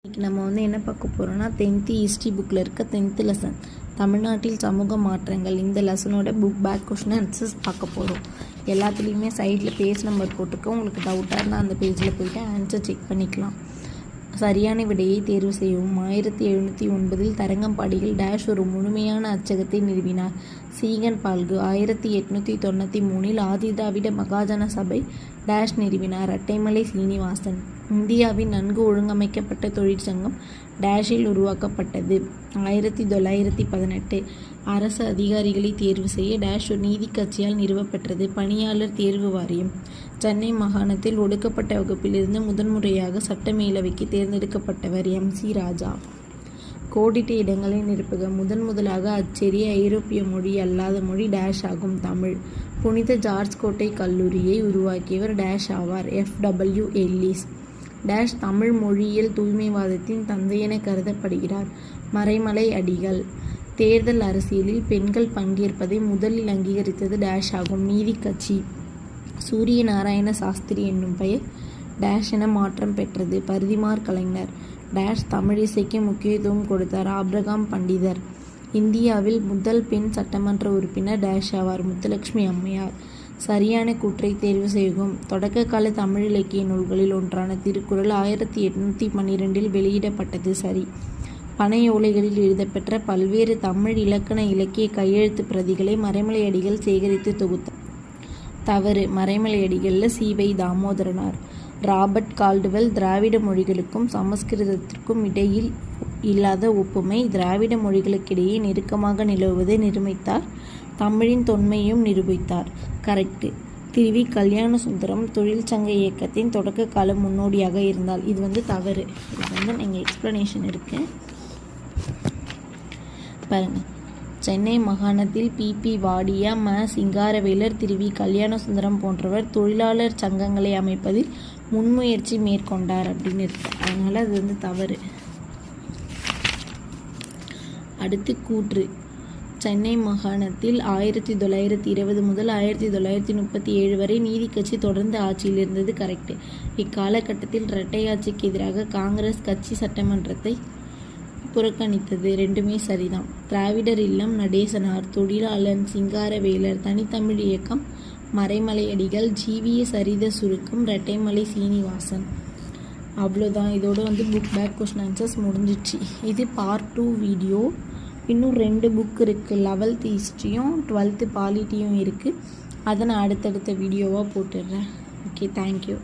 இன்றைக்கி நம்ம என்ன பார்க்க போகிறோம்னா 10th ஹிஸ்ட்ரி புக்கில் இருக்க 10th லெசன் தமிழ்நாட்டில் சமூக மாற்றங்கள். இந்த லெசனோட புக் பேக் கொஷின் ஆன்சர்ஸ் பார்க்க போகிறோம். எல்லாத்துலேயுமே சைடில் பேஜ் நம்பர் போட்டிருக்கோம். உங்களுக்கு டவுட்டாக இருந்தால் அந்த பேஜில் போய்ட்டு ஆன்சர் செக் பண்ணிக்கலாம். சரியான விடையை தேர்வு செய்யவும். 1709 தரங்கம்பாடியில் டேஷ் ஒரு முழுமையான அச்சகத்தை நிறுவினார். சீகன் பால்கு. 1893 ஆதிதிராவிட மகாஜன சபை டேஷ் நிறுவினார். இரட்டைமலை சீனிவாசன். இந்தியாவின் நன்கு ஒழுங்கமைக்கப்பட்ட தொழிற்சங்கம் டேஷில் உருவாக்கப்பட்டது. 1918 அரசு அதிகாரிகளை தேர்வு செய்ய டேஷ் ஒரு நீதி கட்சியால் நிறுவப்பெற்றது. பணியாளர் தேர்வு வாரியம். சென்னை மாகாணத்தில் ஒடுக்கப்பட்ட வகுப்பிலிருந்து முதன்முறையாக சட்டமேலவைக்கு தேர்ந்தெடுக்கப்பட்டவர் MC ராஜா. கோடிட்ட இடங்களை நிரப்புக. முதலாக அச்சேரிய ஐரோப்பிய மொழி அல்லாத மொழி டேஷ் ஆகும். தமிழ். புனித ஜார்ஜ் கோட்டை கல்லூரியை உருவாக்கியவர் டேஷ் ஆவார். FW Ellis. டேஷ் தமிழ் மொழியியல் தூய்மைவாதத்தின் தந்தை என கருதப்படுகிறார். மறைமலை அடிகள். தேர்தல் அரசியலில் பெண்கள் பங்கேற்பதை முதலில் அங்கீகரித்தது டேஷ் ஆகும். நீதி கட்சி. சூரிய நாராயண சாஸ்திரி என்னும் பெயர் டேஷ் என மாற்றம் பெற்றது. பரிதிமார் கலைஞர். டேஷ் தமிழிசைக்கு முக்கியத்துவம் கொடுத்தார். ஆப்ரகாம் பண்டிதர். இந்தியாவில் முதல் பெண் சட்டமன்ற உறுப்பினர் டேஷ் ஆவார். முத்துலட்சுமி அம்மையார். சரியான கூற்றை தேர்வு செய்யவும். தொடக்க கால தமிழ் இலக்கிய நூல்களில் ஒன்றான திருக்குறள் 1812 வெளியிடப்பட்டது. சரி. பனை ஓலைகளில் எழுதப்பெற்ற பல்வேறு தமிழ் இலக்கண இலக்கிய கையெழுத்து பிரதிகளை மறைமலையடிகள் சேகரித்து தொகுத்தார். தவறு. மறைமலையடிகளில் CY தாமோதரனார். Robert Caldwell. திராவிட மொழிகளுக்கும் சமஸ்கிருதத்திற்கும் இடையில் இல்லாத ஒப்புமை திராவிட மொழிகளுக்கிடையே நெருக்கமாக நிலவுவதை நிரூபித்தார். தமிழின் தொன்மையும் நிரூபித்தார். கரெக்டு. திருவி கல்யாண சுந்தரம் தொழிற்சங்க இயக்கத்தின் தொடக்க கால முன்னோடியாக இருந்தால். இது தவறு. இது நீங்கள் எக்ஸ்பிளனேஷன் இருக்கு பாருங்கள். சென்னை மாகாணத்தில் PP வாடியா, சிங்காரவேலர், திருவி கல்யாண சுந்தரம் போன்றவர் தொழிலாளர் சங்கங்களை அமைப்பதில் முன்முயற்சி மேற்கொண்டார் அப்படின்னு இருக்கு. அதனால் அது தவறு. அடுத்து கூற்று. சென்னை மாகாணத்தில் 1920 முதல் 1937 வரை நீதி கட்சி தொடர்ந்து ஆட்சியில் இருந்தது. கரெக்டு. இக்காலகட்டத்தில் இரட்டை ஆட்சிக்கு எதிராக காங்கிரஸ் கட்சி சட்டமன்றத்தை புறக்கணித்தது. ரெண்டுமே சரிதான். திராவிடர் இல்லம் நடேசனார். தொழிலாளன் சிங்காரவேலர். தனித்தமிழ் இயக்கம் மறைமலையடிகள். ஜீவிய சரித சுருக்கம் இரட்டைமலை சீனிவாசன். அவ்வளோதான். இதோட புக் பேக் கொஸ்டின் ஆன்சர்ஸ் முடிஞ்சிச்சு. இது பார்ட் 2 வீடியோ. இன்னும் 2 புக் இருக்குது. 11th ஹிஸ்ட்ரியும் 12th பாலிட்டியும் இருக்குது. அதை நான் அடுத்தடுத்த வீடியோவாக போட்டுடுறேன். Okay, thank you.